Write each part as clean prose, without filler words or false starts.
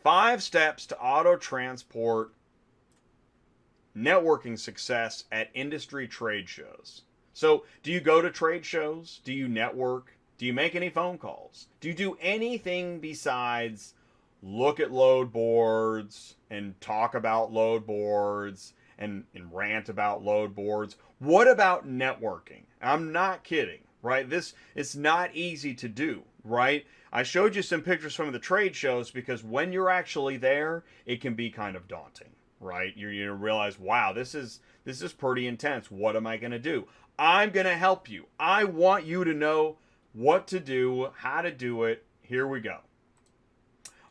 5 steps to auto transport networking success at industry trade shows. So, do you go to trade shows? Do you network? Do you make any phone calls? Do you do anything besides look at load boards and talk about load boards and rant about load boards? What about networking? I'm not kidding, right? This it's not easy to do, right? I showed you some pictures from the trade shows because when you're actually there, it can be kind of daunting, right? You realize, wow, this is pretty intense. What am I going to do? I'm going to help you. I want you to know what to do, how to do it. Here we go.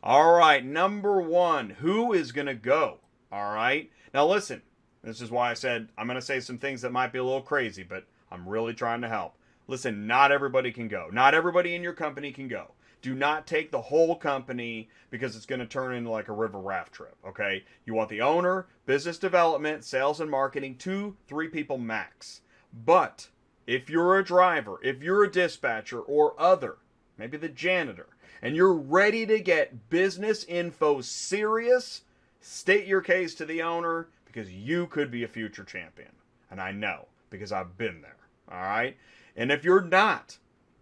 All right, number 1, who is going to go? All right. Now listen, this is why I said I'm going to say some things that might be a little crazy, but I'm really trying to help. Listen, not everybody can go. Not everybody in your company can go. Do not take the whole company because it's going to turn into like a river raft trip, okay? You want the owner, business development, sales and marketing, 2-3 people max. But if you're a driver, if you're a dispatcher or other, maybe the janitor, and you're ready to get business info serious, state your case to the owner because you could be a future champion. And I know because I've been there, all right? And if you're not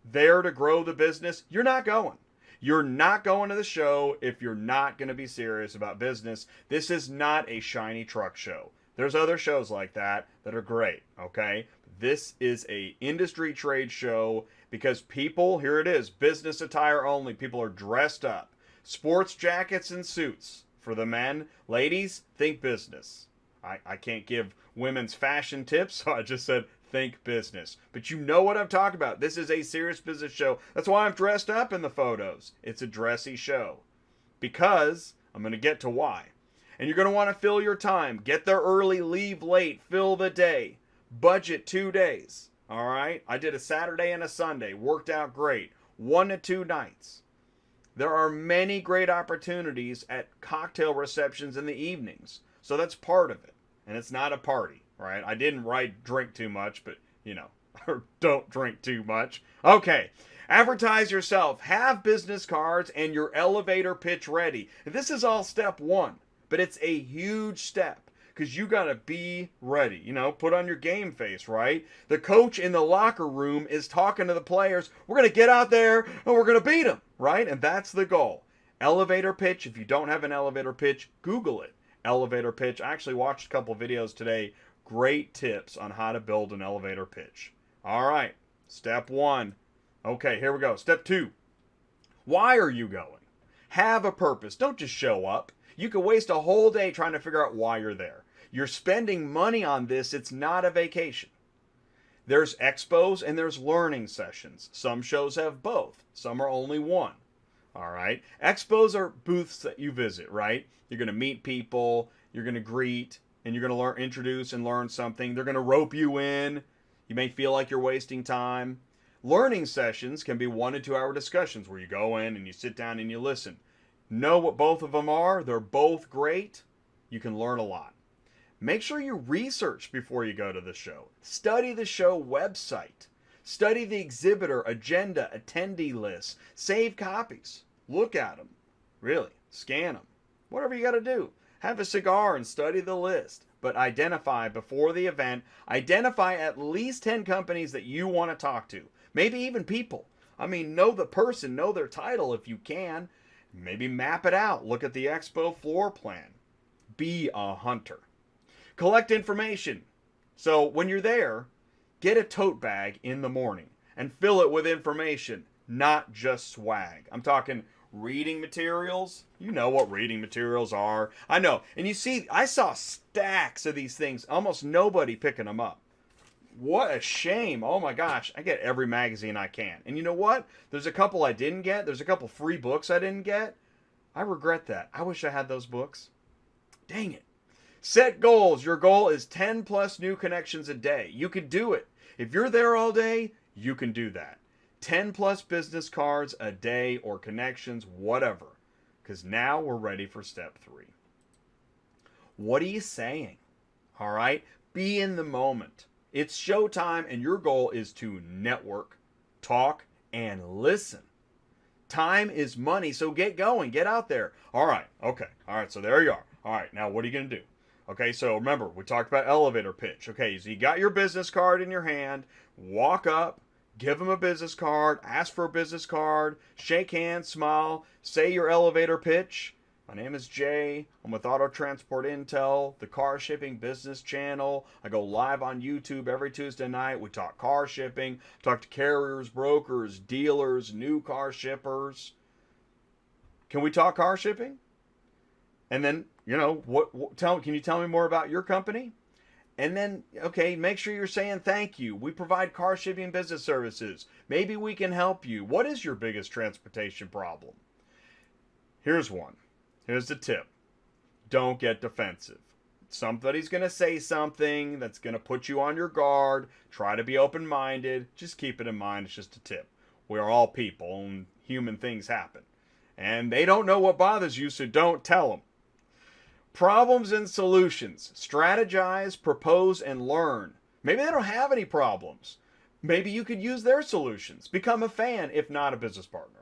there to grow the business, you're not going. You're not going to the show if you're not going to be serious about business. This is not a shiny truck show. There's other shows like that are great, okay? This is a industry trade show because people, here it is, business attire only. People are dressed up. Sports jackets and suits for the men. Ladies, think business. I can't give women's fashion tips, so I just said think business. But you know what I'm talking about. This is a serious business show. That's why I'm dressed up in the photos. It's a dressy show. Because, I'm going to get to why. And you're going to want to fill your time. Get there early, leave late, fill the day. Budget 2 days. All right? I did a Saturday and a Sunday. Worked out great. 1 to 2 nights. There are many great opportunities at cocktail receptions in the evenings. So that's part of it. And it's not a party. Right? I didn't write drink too much, but, or don't drink too much. Okay. Advertise yourself. Have business cards and your elevator pitch ready. This is all step 1, but it's a huge step because you got to be ready. Put on your game face, right? The coach in the locker room is talking to the players. We're going to get out there and we're going to beat them, right? And that's the goal. Elevator pitch. If you don't have an elevator pitch, Google it. Elevator pitch. I actually watched a couple videos today. Great tips on how to build an elevator pitch. All right, step 1. Okay, here we go. Step 2. Why are you going? Have a purpose. Don't just show up. You could waste a whole day trying to figure out why you're there. You're spending money on this. It's not a vacation. There's expos and there's learning sessions. Some shows have both. Some are only one. All right. Expos are booths that you visit, right? You're going to meet people. You're going to greet. And you're going to introduce and learn something. They're going to rope you in. You may feel like you're wasting time. Learning sessions can be 1 to 2 hour discussions where you go in and you sit down and you listen. Know what both of them are. They're both great. You can learn a lot. Make sure you research before you go to the show. Study the show website. Study the exhibitor, agenda, attendee lists. Save copies. Look at them. Really. Scan them. Whatever you got to do. Have a cigar and study the list, but identify before the event, identify at least 10 companies that you want to talk to, maybe even people. I mean, know the person, know their title if you can. Maybe map it out, look at the expo floor plan. Be a hunter. Collect information. So when you're there, get a tote bag in the morning and fill it with information, not just swag. I'm talking reading materials. You know what reading materials are. I know. And you see, I saw stacks of these things. Almost nobody picking them up. What a shame. Oh my gosh. I get every magazine I can. And you know what? There's a couple I didn't get. There's a couple free books I didn't get. I regret that. I wish I had those books. Dang it. Set goals. Your goal is 10 plus new connections a day. You can do it. If you're there all day, you can do that. 10 plus business cards a day or connections, whatever. Because now we're ready for step 3. What are you saying? All right? Be in the moment. It's showtime and your goal is to network, talk, and listen. Time is money, so get going. Get out there. All right. Okay. All right. So there you are. All right. Now, what are you going to do? Okay. So remember, we talked about elevator pitch. Okay. So you got your business card in your hand. Walk up. Give them a business card. Ask for a business card. Shake hands. Smile. Say your elevator pitch. My name is Jay. I'm with Auto Transport Intel, the car shipping business channel. I go live on YouTube every Tuesday night. We talk car shipping, talk to carriers, brokers, dealers, new car shippers. Can we talk car shipping? And then, can you tell me more about your company? And then, okay, make sure you're saying thank you. We provide car shipping business services. Maybe we can help you. What is your biggest transportation problem? Here's one. Here's the tip. Don't get defensive. Somebody's going to say something that's going to put you on your guard. Try to be open-minded. Just keep it in mind. It's just a tip. We are all people and human things happen. And they don't know what bothers you, so don't tell them. Problems and solutions. Strategize, propose, and learn. Maybe they don't have any problems. Maybe you could use their solutions. Become a fan, if not a business partner.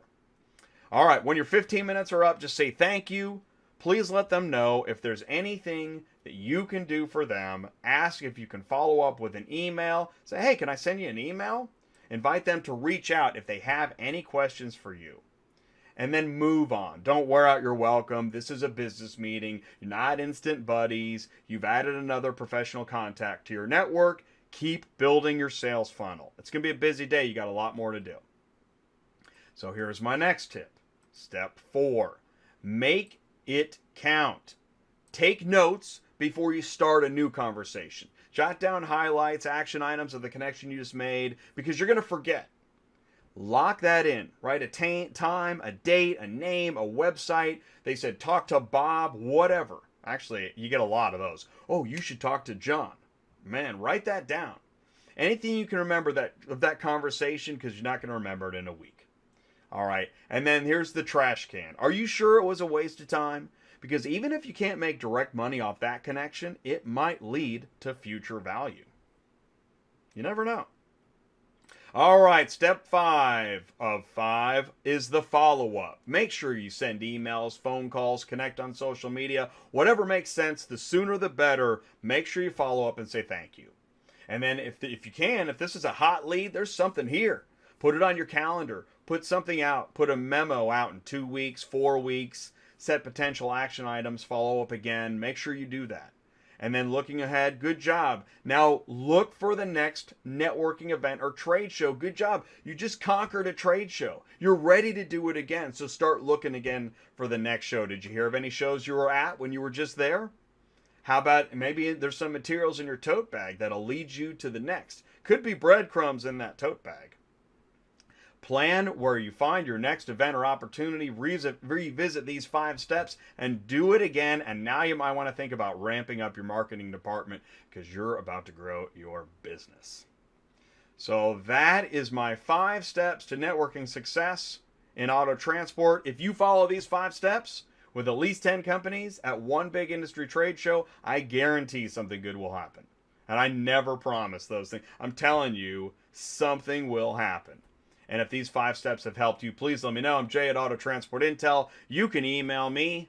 All right, when your 15 minutes are up, just say thank you. Please let them know if there's anything that you can do for them. Ask if you can follow up with an email. Say, hey, can I send you an email? Invite them to reach out if they have any questions for you. And then move on. Don't wear out your welcome. This is a business meeting. You're not instant buddies. You've added another professional contact to your network. Keep building your sales funnel. It's going to be a busy day. You got a lot more to do. So here's my next tip. Step 4, make it count. Take notes before you start a new conversation. Jot down highlights, action items of the connection you just made because you're going to forget. Lock that in. Write a time, a date, a name, a website. They said talk to Bob, whatever. Actually, you get a lot of those. Oh, you should talk to John. Man, write that down. Anything you can remember of that conversation because you're not going to remember it in a week. All right, and then here's the trash can. Are you sure it was a waste of time? Because even if you can't make direct money off that connection, it might lead to future value. You never know. All right, step 5 of 5 is the follow-up. Make sure you send emails, phone calls, connect on social media, whatever makes sense. The sooner the better. Make sure you follow up and say thank you. And then if you can, if this is a hot lead, there's something here. Put it on your calendar. Put something out. Put a memo out in 2 weeks, 4 weeks. Set potential action items. Follow up again. Make sure you do that. And then looking ahead, good job. Now look for the next networking event or trade show. Good job. You just conquered a trade show. You're ready to do it again. So start looking again for the next show. Did you hear of any shows you were at when you were just there? How about maybe there's some materials in your tote bag that'll lead you to the next. Could be breadcrumbs in that tote bag. Plan where you find your next event or opportunity, revisit these 5 steps, and do it again. And now you might want to think about ramping up your marketing department because you're about to grow your business. So that is my 5 steps to networking success in auto transport. If you follow these 5 steps with at least 10 companies at one big industry trade show, I guarantee something good will happen. And I never promise those things. I'm telling you, something will happen. And if these 5 steps have helped you, please let me know. I'm Jay at Auto Transport Intel. You can email me,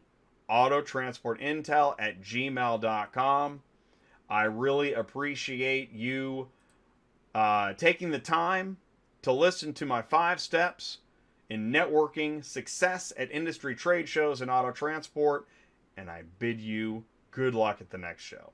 autotransportintel@gmail.com. I really appreciate you taking the time to listen to my 5 steps in networking success at industry trade shows in auto transport. And I bid you good luck at the next show.